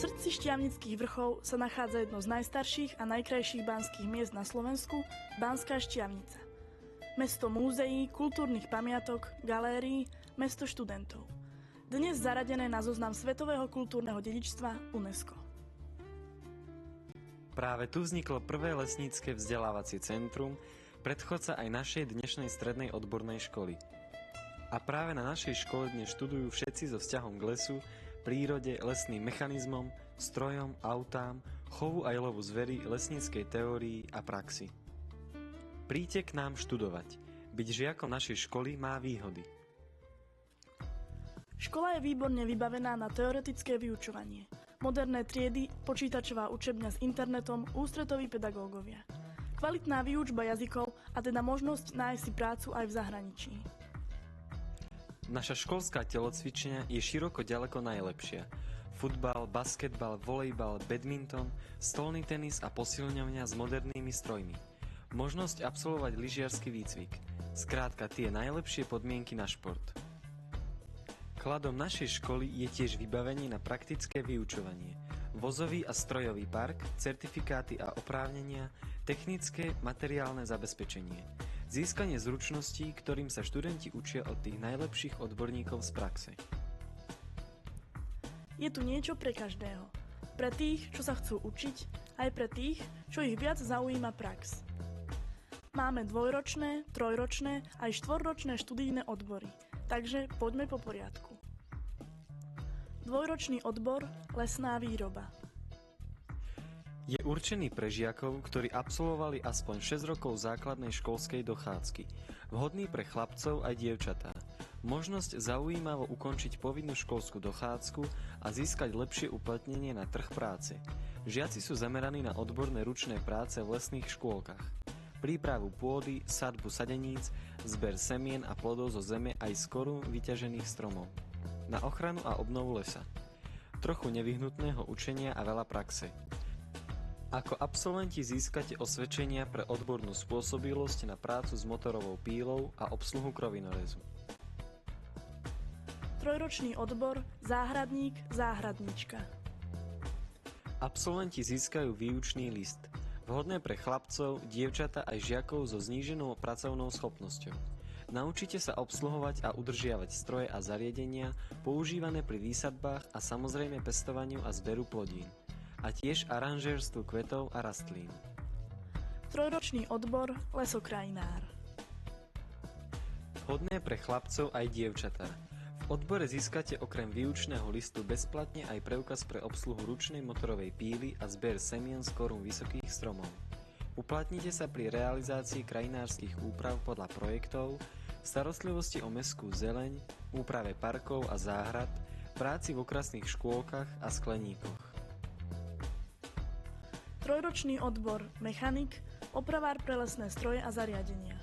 srdci Štiavnických vrchov sa nachádza jedno z najstarších a najkrajších banských miest na Slovensku, Banská Štiavnica. Mesto múzeí, kultúrnych pamiatok, galérií, mesto študentov. Dnes zaradené na zoznam Svetového kultúrneho dedičstva UNESCO. Práve tu vzniklo prvé lesnícke vzdelávacie centrum, predchodca aj našej dnešnej strednej odbornej školy. A práve na našej škole dnes študujú všetci so vzťahom k lesu, prírode, lesným mechanizmom, strojom, autám, chovu aj lovu zvery, lesníckej teórii a praxi. Príďte k nám študovať. Byť žiakom našej školy má výhody. Škola je výborne vybavená na teoretické vyučovanie. Moderné triedy, počítačová učebňa s internetom, ústretoví pedagógovia. Kvalitná výučba jazykov a teda možnosť nájsť si prácu aj v zahraničí. Naša školská telocvičňa je široko ďaleko najlepšia. Futbal, basketbal, volejbal, badminton, stolný tenis a posilňovňa s modernými strojmi. Možnosť absolvovať lyžiarsky výcvik. Skrátka tie najlepšie podmienky na šport. Kladom našej školy je tiež vybavenie na praktické vyučovanie. Vozový a strojový park, certifikáty a oprávnenia, technické, materiálne zabezpečenie. Získanie zručností, ktorým sa študenti učia od tých najlepších odborníkov z praxe. Je tu niečo pre každého. Pre tých, čo sa chcú učiť, aj pre tých, čo ich viac zaujíma prax. Máme dvojročné, trojročné aj štvorročné študijné odbory, takže poďme po poriadku. Dvojročný odbor lesná výroba. Je určený pre žiakov, ktorí absolvovali aspoň 6 rokov základnej školskej dochádzky. Vhodný pre chlapcov aj dievčatá. Možnosť zaujímavo ukončiť povinnú školskú dochádzku a získať lepšie uplatnenie na trh práce. Žiaci sú zameraní na odborné ručné práce v lesných škôlkach. Prípravu pôdy, sadbu sadeníc, zber semien a plodov zo zeme aj z korún vyťažených stromov. Na ochranu a obnovu lesa. Trochu nevyhnutného učenia a veľa praxe. Ako absolventi získate osvedčenia pre odbornú spôsobilosť na prácu s motorovou pílou a obsluhu krovinorezu. Trojročný odbor záhradník, záhradníčka. Absolventi získajú výučný list. Vhodné pre chlapcov, dievčata aj žiakov so zníženou pracovnou schopnosťou. Naučite sa obsluhovať a udržiavať stroje a zariadenia používané pri výsadbách a samozrejme pestovaniu a zberu plodín. A tiež aranžérstvu kvetov a rastlín. Trojročný odbor lesokrajinár. Vhodné pre chlapcov aj dievčatá. V odbore získate okrem výučného listu bezplatne aj preukaz pre obsluhu ručnej motorovej píly a zber semien z korún vysokých stromov. Uplatnite sa pri realizácii krajinárskych úprav podľa projektov, starostlivosti o mestskú zeleň, úprave parkov a záhrad, práci v okrasných škôlkach a skleníkoch. Trojročný odbor mechanik, opravár pre lesné stroje a zariadenia.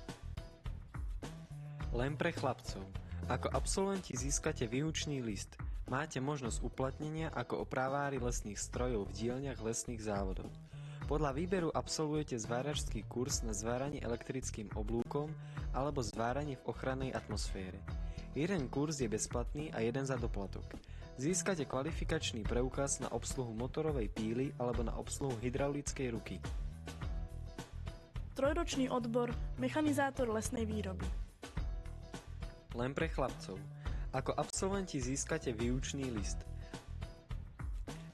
Len pre chlapcov. Ako absolventi získate výučný list. Máte možnosť uplatnenia ako opravári lesných strojov v dielňach lesných závodov. Podľa výberu absolvujete zváračský kurz na zváranie elektrickým oblúkom alebo zváranie v ochrannej atmosfére. Jeden kurz je bezplatný a jeden za doplatok. Získate kvalifikačný preukaz na obsluhu motorovej píly alebo na obsluhu hydraulickej ruky. Trojročný odbor mechanizátor lesnej výroby. Len pre chlapcov. Ako absolventi získate výučný list.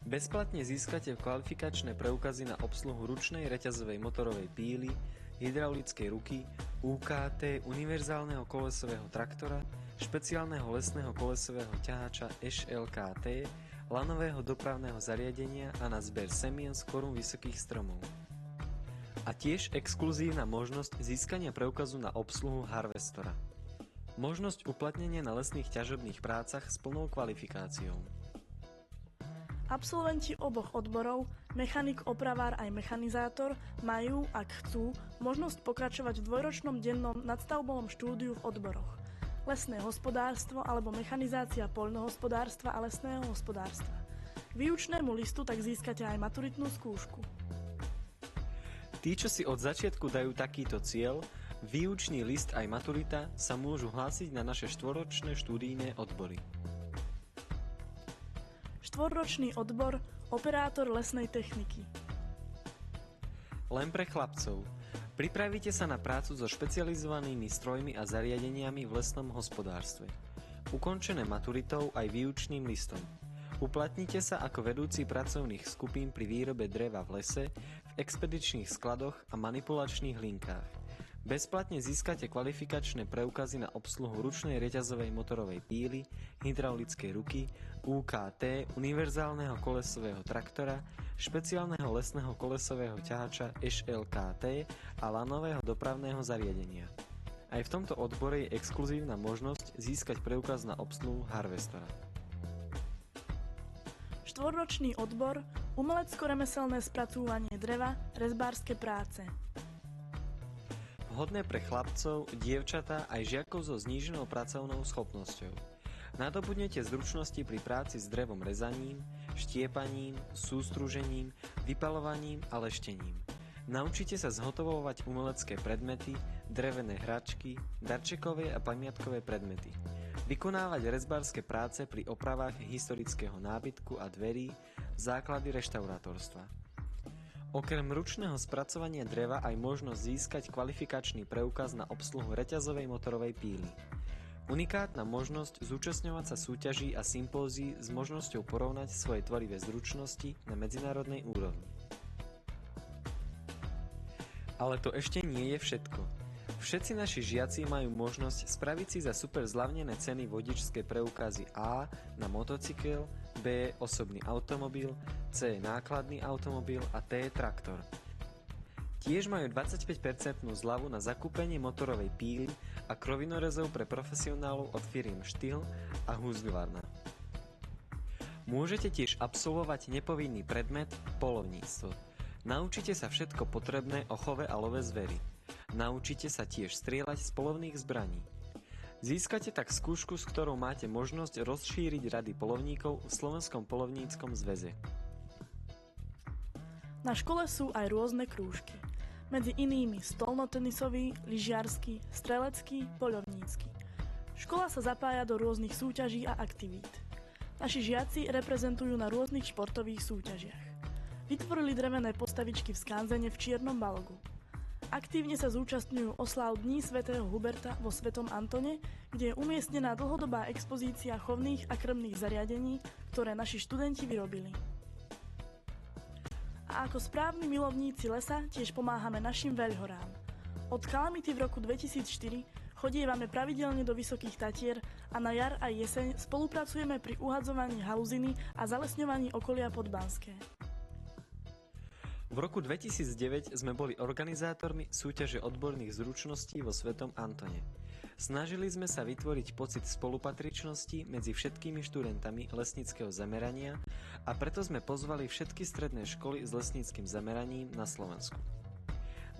Bezplatne získate kvalifikačné preukazy na obsluhu ručnej reťazovej motorovej píly, hydraulickej ruky, UKT, univerzálneho kolesového traktora, špeciálneho lesného kolesového ťahača ŠLKT, lanového dopravného zariadenia a na zber semien z korún vysokých stromov. A tiež exkluzívna možnosť získania preukazu na obsluhu harvestora. Možnosť uplatnenia na lesných ťažobných prácach s plnou kvalifikáciou. Absolventi oboch odborov, mechanik, opravár aj mechanizátor, majú, ak chcú, možnosť pokračovať v dvojročnom dennom nadstavbovom štúdiu v odboroch. Lesné hospodárstvo alebo mechanizácia poľnohospodárstva a lesného hospodárstva. K výučnému listu tak získate aj maturitnú skúšku. Tí, čo si od začiatku dajú takýto cieľ, výučný list aj maturita, sa môžu hlásiť na naše štvoročné študijné odbory. Štvorročný odbor operátor lesnej techniky. Len pre chlapcov. Pripravíte sa na prácu so špecializovanými strojmi a zariadeniami v lesnom hospodárstve. Ukončené maturitou aj výučným listom. Uplatnite sa ako vedúci pracovných skupín pri výrobe dreva v lese, v expedičných skladoch a manipulačných linkách. Bezplatne získate kvalifikačné preukazy na obsluhu ručnej reťazovej motorovej píly, hydraulickej ruky, UKT, univerzálneho kolesového traktora, špeciálneho lesného kolesového ťahača SLKT a lanového dopravného zariadenia. Aj v tomto odbore je exkluzívna možnosť získať preukaz na obsluhu harvestora. Štvorročný odbor umelecko-remeselné spracúvanie dreva, rezbárske práce. Vhodné pre chlapcov, dievčatá aj žiakov so zníženou pracovnou schopnosťou. Nadobudnete zručnosti pri práci s drevom rezaním, štiepaním, sústružením, vypaľovaním a leštením. Naučite sa zhotovovať umelecké predmety, drevené hračky, darčekové a pamiatkové predmety. Vykonávať rezbárske práce pri opravách historického nábytku a dverí, základy reštaurátorstva. Okrem ručného spracovania dreva aj možnosť získať kvalifikačný preukaz na obsluhu reťazovej motorovej píly. Unikátna možnosť zúčastňovať sa súťaží a sympózií s možnosťou porovnať svoje tvorivé zručnosti na medzinárodnej úrovni. Ale to ešte nie je všetko. Všetci naši žiaci majú možnosť spraviť si za super zľavnené ceny vodičské preukazy A na motocykel, B osobný automobil, C nákladný automobil a T traktor. Tiež majú 25% zľavu na zakúpenie motorovej píly a krovinorezov pre profesionálov od firiem Štýl a Husqvarna. Môžete tiež absolvovať nepovinný predmet poľovníctvo. Naučite sa všetko potrebné o chove a love zvery. Naučite sa tiež strieľať z poľovných zbraní. Získate tak skúšku, s ktorou máte možnosť rozšíriť rady poľovníkov v Slovenskom poľovníckom zväze. Na škole sú aj rôzne krúžky. Medzi inými stolnotenisový, lyžiarsky, strelecký, poľovnícky. Škola sa zapája do rôznych súťaží a aktivít. Naši žiaci reprezentujú na rôznych športových súťažiach. Vytvorili drevené postavičky v skanzene v Čiernom Balogu. Aktívne sa zúčastňujú osláv Dní svätého Huberta vo Svetom Antone, kde je umiestnená dlhodobá expozícia chovných a krmných zariadení, ktoré naši študenti vyrobili. A ako správni milovníci lesa tiež pomáhame našim veľhorám. Od kalamity v roku 2004 chodievame pravidelne do Vysokých Tatier a na jar a jeseň spolupracujeme pri uhadzovaní haluziny a zalesňovaní okolia Podbanské. V roku 2009 sme boli organizátormi súťaže odborných zručností vo Svetom Antone. Snažili sme sa vytvoriť pocit spolupatričnosti medzi všetkými študentami lesníckeho zamerania a preto sme pozvali všetky stredné školy s lesníckym zameraním na Slovensku.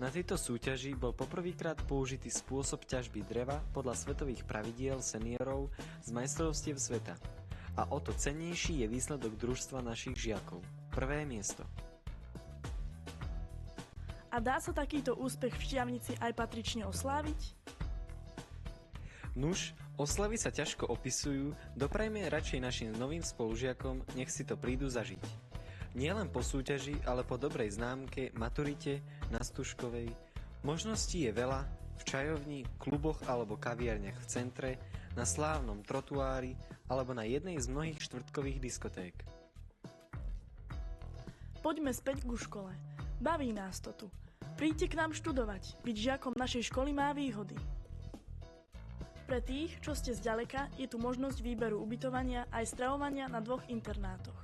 Na tejto súťaži bol poprvýkrát použitý spôsob ťažby dreva podľa svetových pravidiel seniorov z majstrovstiev sveta. A o to cennejší je výsledok družstva našich žiakov. Prvé miesto. A dá sa takýto úspech v Štiavnici aj patrične osláviť? Nuž, oslavy sa ťažko opisujú, doprajme radšej našim novým spolužiakom, nech si to prídu zažiť. Nielen po súťaži, ale po dobrej známke, maturite, na Stužkovej. Možností je veľa, v čajovni, kluboch alebo kaviarniach v centre, na slávnom trotuári alebo na jednej z mnohých štvrtkových diskoték. Poďme späť ku škole. Baví nás to tu. Príďte k nám študovať, byť žiakom našej školy má výhody. Pre tých, čo ste zďaleka, je tu možnosť výberu ubytovania aj stravovania na 2 internátoch.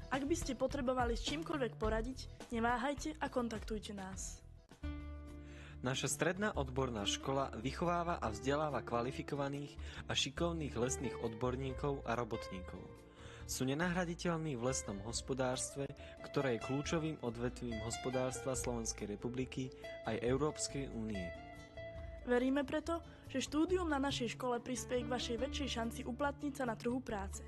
Ak by ste potrebovali s čímkoľvek poradiť, neváhajte a kontaktujte nás. Naša stredná odborná škola vychováva a vzdeláva kvalifikovaných a šikovných lesných odborníkov a robotníkov. Sú nenahraditeľní v lesnom hospodárstve, ktoré je kľúčovým odvetvím hospodárstva Slovenskej republiky aj Európskej únie. Veríme preto, že štúdium na našej škole prispieje k vašej väčšej šanci uplatniť sa na trhu práce.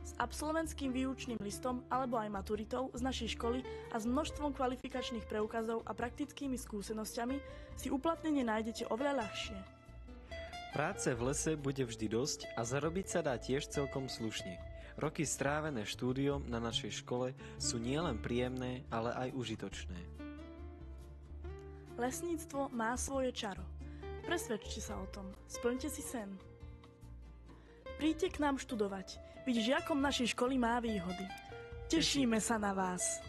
S absolventským výučným listom alebo aj maturitou z našej školy a s množstvom kvalifikačných preukazov a praktickými skúsenosťami si uplatnenie nájdete oveľa ľahšie. Práce v lese bude vždy dosť a zarobiť sa dá tiež celkom slušne. Roky strávené štúdiom na našej škole sú nielen príjemné, ale aj užitočné. Lesníctvo má svoje čaro. Presvedčte sa o tom. Splňte si sen. Príďte k nám študovať. Byť žiakom našej školy má výhody. Tešíme sa na vás.